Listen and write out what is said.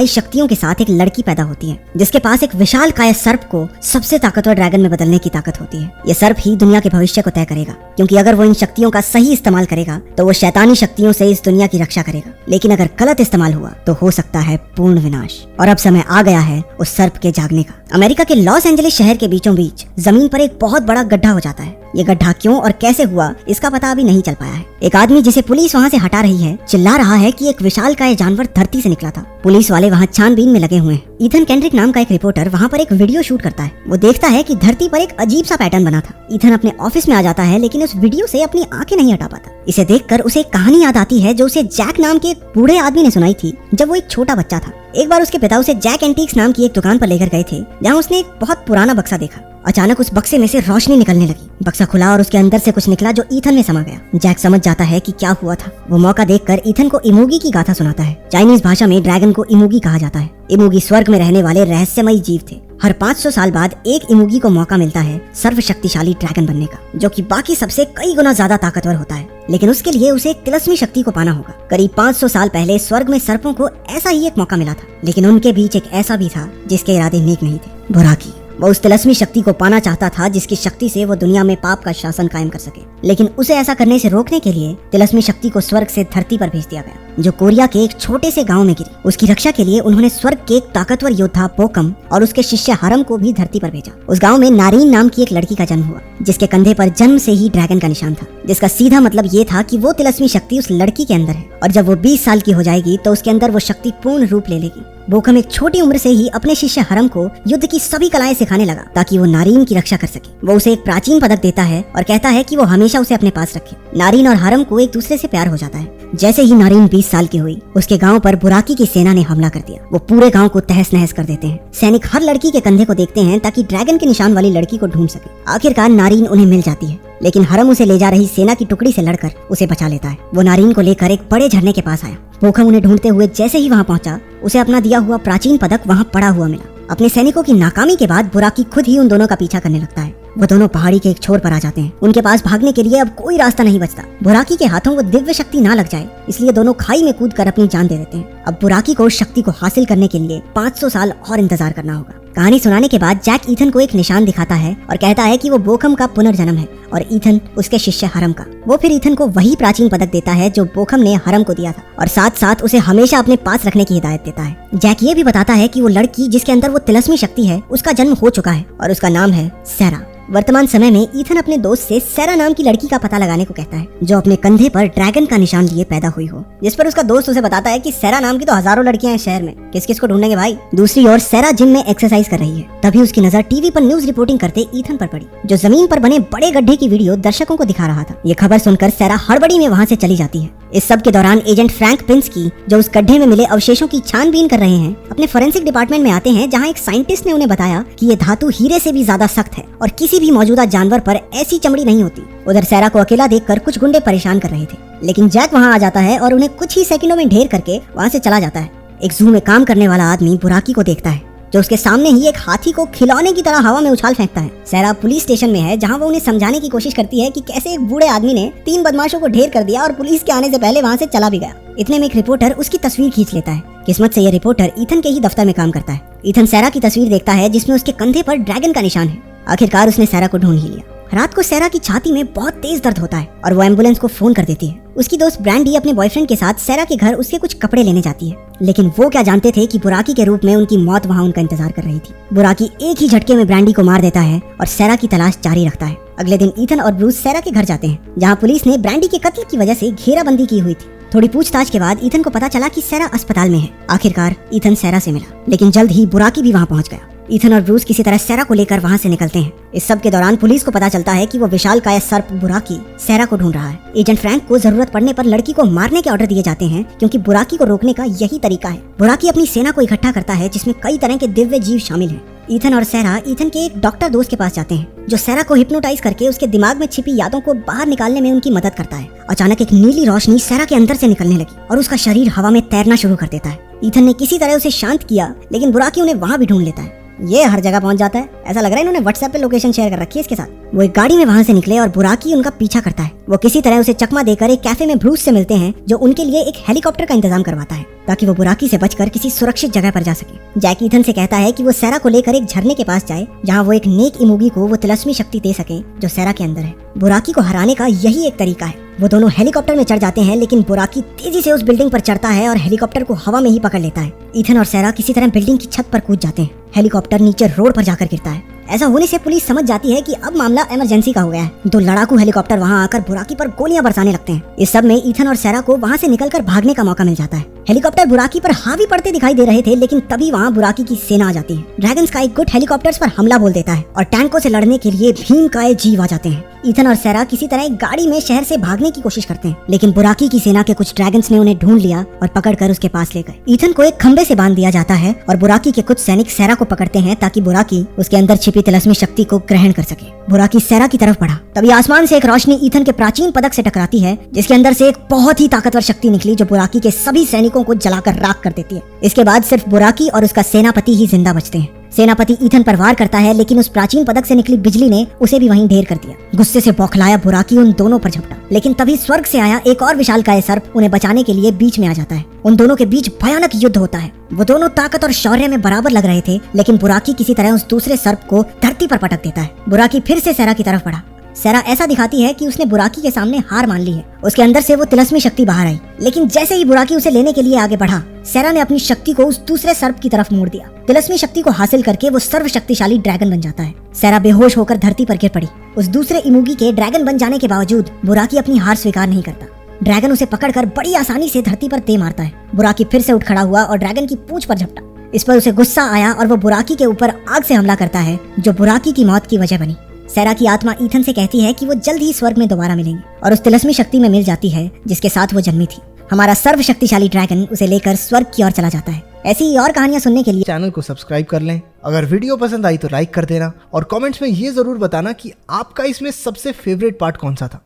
कई शक्तियों के साथ एक लड़की पैदा होती है जिसके पास एक विशालकाय सर्प को सबसे ताकतवर ड्रैगन में बदलने की ताकत होती है। ये सर्प ही दुनिया के भविष्य को तय करेगा, क्योंकि अगर वो इन शक्तियों का सही इस्तेमाल करेगा तो वो शैतानी शक्तियों से इस दुनिया की रक्षा करेगा, लेकिन अगर गलत इस्तेमाल हुआ तो हो सकता है पूर्ण विनाश। और अब समय आ गया है उस सर्प के जागने का। अमेरिका के लॉस एंजलिस शहर के बीचों बीच जमीन पर एक बहुत बड़ा गड्ढा हो जाता है। ये गड्ढा क्यों और कैसे हुआ इसका पता अभी नहीं चल पाया है। एक आदमी जिसे पुलिस वहाँ से हटा रही है चिल्ला रहा है कि एक विशालकाय जानवर धरती से निकला था। पुलिस वाले वहाँ छानबीन में लगे हुए हैं। ईथन केंड्रिक नाम का एक रिपोर्टर वहाँ पर एक वीडियो शूट करता है। वो देखता है कि धरती पर एक अजीब सा पैटर्न बना था। ईथन अपने ऑफिस में आ जाता है, लेकिन उस वीडियो से अपनी आंखें नहीं हटा पाता। इसे देखकर उसे एक कहानी याद आती है जो उसे जैक नाम के एक बूढ़े आदमी ने सुनाई थी जब वो एक छोटा बच्चा था। एक बार उसके पिता उसे जैक एंटीक्स नाम की एक दुकान पर लेकर गए थे, जहाँ उसने एक बहुत पुराना बक्सा देखा। अचानक उस बक्से में से रोशनी निकलने लगी। बक्सा खुला और उसके अंदर से कुछ निकला जो ईथन में समा गया। जैक समझ जाता है कि क्या हुआ था। वो मौका देखकर ईथन को इमोगी की गाथा सुनाता है। चाइनीज भाषा में ड्रैगन को इमोगी कहा जाता है। इमोगी स्वर्ग में रहने वाले रहस्यमयी जीव थे। हर 500 साल बाद एक इमोगी को मौका मिलता है सर्वशक्तिशाली ड्रैगन बनने का, जो कि बाकी सबसे कई गुना ज्यादा ताकतवर होता है। लेकिन उसके लिए उसे एक तिलस्मी शक्ति को पाना होगा। करीब 500 साल पहले स्वर्ग में सर्पों को ऐसा ही एक मौका मिला था, लेकिन उनके बीच एक ऐसा भी था जिसके इरादे नेक नहीं थे, बुराकी। वो उस तिलस्मी शक्ति को पाना चाहता था जिसकी शक्ति से वो दुनिया में पाप का शासन कायम कर सके, लेकिन उसे ऐसा करने से रोकने के लिए तिलस्मी शक्ति को स्वर्ग से धरती पर भेज दिया गया, जो कोरिया के एक छोटे से गांव में गिरी। उसकी रक्षा के लिए उन्होंने स्वर्ग के एक ताकतवर योद्धा बोकम और उसके शिष्य हरम को भी धरती पर भेजा। उस गांव में नारीन नाम की एक लड़की का जन्म हुआ, जिसके कंधे पर जन्म से ही ड्रैगन का निशान था, जिसका सीधा मतलब ये था कि वो तिलस्मी शक्ति उस लड़की के अंदर है और जब वो 20 साल की हो जाएगी तो उसके अंदर वो शक्ति पूर्ण रूप ले लेगी। बोकम एक छोटी उम्र से ही अपने शिष्य हरम को युद्ध की सभी कलाएं सिखाने लगा ताकि वो नारीन की रक्षा कर सके। वो उसे एक प्राचीन पदक देता है और कहता है कि वो हमेशा उसे अपने पास रखे। नारीन और हरम को एक दूसरे से प्यार हो जाता है। जैसे ही नारीन 20 साल की हुई, उसके गांव पर बुराकी की सेना ने हमला कर दिया। वो पूरे गांव को तहस नहस कर देते हैं। सैनिक हर लड़की के कंधे को देखते हैं ताकि ड्रैगन के निशान वाली लड़की को ढूंढ सके। आखिरकार नारीन उन्हें मिल जाती है, लेकिन हरम उसे ले जा रही सेना की टुकड़ी से लड़कर उसे बचा लेता है। वो नारीन को लेकर एक बड़े झरने के पास आया। बोकम उन्हें ढूंढते हुए जैसे ही वहाँ पहुंचा, उसे अपना दिया हुआ प्राचीन पदक वहाँ पड़ा हुआ मिला। अपने सैनिकों की नाकामी के बाद बुराकी खुद ही उन दोनों का पीछा करने लगता है। वो दोनों पहाड़ी के एक छोर पर आ जाते हैं। उनके पास भागने के लिए अब कोई रास्ता नहीं बचता। बुराकी के हाथों वो दिव्य शक्ति ना लग जाए, इसलिए दोनों खाई में कूद कर अपनी जान दे देते हैं। अब बुराकी को उस शक्ति को हासिल करने के लिए 500 साल और इंतजार करना होगा। कहानी सुनाने के बाद जैक ईथन को एक निशान दिखाता है और कहता है कि वो बोकम का पुनर्जन्म है और ईथन उसके शिष्य हरम का। वो फिर ईथन को वही प्राचीन पदक देता है जो बोकम ने हरम को दिया था और साथ साथ उसे हमेशा अपने पास रखने की हिदायत देता है। जैक ये भी बताता है कि वो लड़की जिसके अंदर वो तिलस्मी शक्ति है, उसका जन्म हो चुका है और उसका नाम है सैरा। वर्तमान समय में ईथन अपने दोस्त से सैरा नाम की लड़की का पता लगाने को कहता है, जो अपने कंधे पर ड्रैगन का निशान लिए पैदा हुई हो। जिस पर उसका दोस्त उसे बताता है कि सैरा नाम की तो हजारों लड़कियां हैं शहर में, किस किस को ढूंढेंगे भाई। दूसरी ओर सैरा जिम में एक्सरसाइज कर रही है। तभी उसकी नजर टीवी पर न्यूज रिपोर्टिंग करते ईथन पर पड़ी, जो जमीन पर बने बड़े गड्ढे की वीडियो दर्शकों को दिखा रहा था। ये खबर सुनकर सैरा हड़बड़ी में वहाँ से चली जाती है। इस सब के दौरान एजेंट फ्रैंक पिंस्की, जो उस गड्ढे में मिले अवशेषों की छानबीन कर रहे हैं, अपने फोरेंसिक डिपार्टमेंट में आते हैं, जहाँ एक साइंटिस्ट ने उन्हें बताया कि ये धातु हीरे से भी ज्यादा सख्त है और किसी भी मौजूदा जानवर पर ऐसी चमड़ी नहीं होती। उधर सैरा को अकेला देखकर कुछ गुंडे परेशान कर रहे थे, लेकिन जैक वहाँ आ जाता है और उन्हें कुछ ही सेकंडों में ढेर करके वहाँ से चला जाता है। एक जू में काम करने वाला आदमी बुराकी को देखता है, जो उसके सामने ही एक हाथी को खिलौने की तरह हवा में उछाल फेंकता है। सैरा पुलिस स्टेशन में है, जहाँ वो उन्हें समझाने की कोशिश करती है कि कैसे एक बूढ़े आदमी ने 3 बदमाशों को ढेर कर दिया और पुलिस के आने से पहले वहाँ से चला भी गया। इतने में एक रिपोर्टर उसकी तस्वीर खींच लेता है। किस्मत से ये रिपोर्टर ईथन के ही दफ्तर में काम करता है। ईथन सैरा की तस्वीर देखता है जिसमें उसके कंधे पर ड्रैगन का निशान है। आखिरकार उसने सैरा को ढूंढ ही लिया। रात को सैरा की छाती में बहुत तेज दर्द होता है और वो एम्बुलेंस को फोन कर देती है। उसकी दोस्त ब्रांडी अपने बॉयफ्रेंड के साथ सैरा के घर उसके कुछ कपड़े लेने जाती है, लेकिन वो क्या जानते थे कि बुराकी के रूप में उनकी मौत वहाँ उनका इंतजार कर रही थी। बुराकी एक ही झटके में ब्रांडी को मार देता है और सैरा की तलाश जारी रखता है। अगले दिन ईथन और ब्रूस सैरा के घर जाते हैं, जहाँ पुलिस ने ब्रांडी के कत्ल की वजह से घेराबंदी की हुई थी। थोड़ी पूछताछ के बाद ईथन को पता चला कि सैरा अस्पताल में है। आखिरकार ईथन सैरा से मिला, लेकिन जल्द ही बुराकी भी वहाँ पहुँच गया। ईथन और ब्रूस किसी तरह सैरा को लेकर वहाँ से निकलते हैं। इस सब के दौरान पुलिस को पता चलता है कि वो विशालकाय सर्प बुराकी सैरा को ढूंढ रहा है। एजेंट फ्रैंक को जरूरत पड़ने पर लड़की को मारने के ऑर्डर दिए जाते हैं, क्योंकि बुराकी को रोकने का यही तरीका है। बुराकी अपनी सेना को इकट्ठा करता है, जिसमें कई तरह के दिव्य जीव शामिल हैं। ईथन और सैरा ईथन के एक डॉक्टर दोस्त के पास जाते हैं, जो सैरा को हिप्नोटाइज करके उसके दिमाग में छिपी यादों को बाहर निकालने में उनकी मदद करता है। अचानक एक नीली रोशनी सैरा के अंदर से निकलने लगी और उसका शरीर हवा में तैरना शुरू कर देता है। ईथन ने किसी तरह उसे शांत किया, लेकिन बुराकी उन्हें वहाँ भी ढूंढ लेता है। ये हर जगह पहुंच जाता है। ऐसा लग रहा है इन्होंने व्हाट्सएप पे लोकेशन शेयर कर रखी है इसके साथ। वो एक गाड़ी में वहां से निकले और बुराकी उनका पीछा करता है। वो किसी तरह उसे चकमा देकर एक कैफे में ब्रूस से मिलते हैं, जो उनके लिए एक हेलीकॉप्टर का इंतजाम करवाता है ताकि वो बुराकी से बचकर किसी सुरक्षित जगह पर जा सके। जैक ईथन से कहता है कि वो सेरा को लेकर एक झरने के पास जाए जहाँ वो एक नेक इमोगी को वो तिलस्मी शक्ति दे सके जो सेरा के अंदर है। बुराकी को हराने का यही एक तरीका है। वो दोनों हेलीकॉप्टर में चढ़ जाते हैं, लेकिन बुराकी तेजी से उस बिल्डिंग पर चढ़ता है और हेलीकॉप्टर को हवा में ही पकड़ लेता है। ईथन और सेरा किसी तरह बिल्डिंग की छत पर कूद जाते हैं। हेलीकॉप्टर नीचे रोड पर जाकर गिरता है। ऐसा होने से पुलिस समझ जाती है कि अब मामला इमरजेंसी का हो गया है। 2 लड़ाकू हेलीकॉप्टर वहां आकर बुराकी पर गोलियां बरसाने लगते हैं। इस सब में ईथन और सेरा को वहां से निकलकर भागने का मौका मिल जाता है। हेलीकॉप्टर बुराकी पर हावी पड़ते दिखाई दे रहे थे, लेकिन तभी वहां बुराकी की सेना आ जाती है। ड्रैगन स्काई गुट हेलीकॉप्टर्स पर हमला बोल देता है और टैंकों से लड़ने के लिए भीमकाय जीव आ जाते हैं। ईथन और सेरा किसी तरह एक गाड़ी में शहर से भागने की कोशिश करते हैं, लेकिन बुराकी की सेना के कुछ ड्रैगन्स ने उन्हें ढूंढ लिया और पकड़कर उसके पास ले गए। ईथन को एक खंबे से बांध दिया जाता है और बुराकी के कुछ सैनिक सेरा को पकड़ते हैं ताकि बुराकी उसके अंदर छिपी तिलस्मी शक्ति को ग्रहण कर सके। बुराकी सेरा की तरफ बढ़ा, तभी आसमान से एक रोशनी ईथन के प्राचीन पदक से टकराती है, जिसके अंदर से एक बहुत ही ताकतवर शक्ति निकली जो बुराकी के सभी सैनिकों को जलाकर राख कर देती है। इसके बाद सिर्फ बुराकी और उसका सेनापति ही जिंदा बचते हैं। सेनापति ईथन पर वार करता है, लेकिन उस प्राचीन पदक से निकली बिजली ने उसे भी वहीं ढेर कर दिया। गुस्से से बौखलाया बुराकी उन दोनों पर झपटा, लेकिन तभी स्वर्ग से आया एक और विशालकाय सर्प उन्हें बचाने के लिए बीच में आ जाता है। उन दोनों के बीच भयानक युद्ध होता है। वो दोनों ताकत और शौर्य में बराबर लग रहे थे, लेकिन बुराकी किसी तरह उस दूसरे सर्प को धरती पर पटक देता है। बुराकी फिर से सेरा की तरफ बढ़ा। सेरा ऐसा दिखाती है कि उसने बुराकी के सामने हार मान ली है। उसके अंदर से वो तिलस्मी शक्ति बाहर आई, लेकिन जैसे ही बुराकी उसे लेने के लिए आगे बढ़ा, सेरा ने अपनी शक्ति को उस दूसरे सर्प की तरफ मोड़ दिया। तिलस्मी शक्ति को हासिल करके वो सर्वशक्तिशाली ड्रैगन बन जाता है। सेरा बेहोश होकर धरती पर गिर पड़ी। उस दूसरे इमोगी के ड्रैगन बन जाने के बावजूद बुराकी अपनी हार स्वीकार नहीं करता। ड्रैगन उसे पकड़कर बड़ी आसानी से धरती पर दे मारता है। बुराकी फिर से उठ खड़ा हुआ और ड्रैगन की पूंछ पर झपटा। इस पर उसे गुस्सा आया और वो बुराकी के ऊपर आग से हमला करता है, जो बुराकी की मौत की वजह बनी। सेरा की आत्मा ईथन से कहती है कि वो जल्द ही स्वर्ग में दोबारा मिलेंगे और उस तिलस्मी शक्ति में मिल जाती है जिसके साथ वो जन्मी थी। हमारा सर्वशक्तिशाली ड्रैगन उसे लेकर स्वर्ग की ओर चला जाता है। ऐसी ही और कहानियां सुनने के लिए चैनल को सब्सक्राइब कर लें। अगर वीडियो पसंद आई तो लाइक कर देना और कमेंट्स में ये जरूर बताना कि आपका इसमें सबसे फेवरेट पार्ट कौन सा था।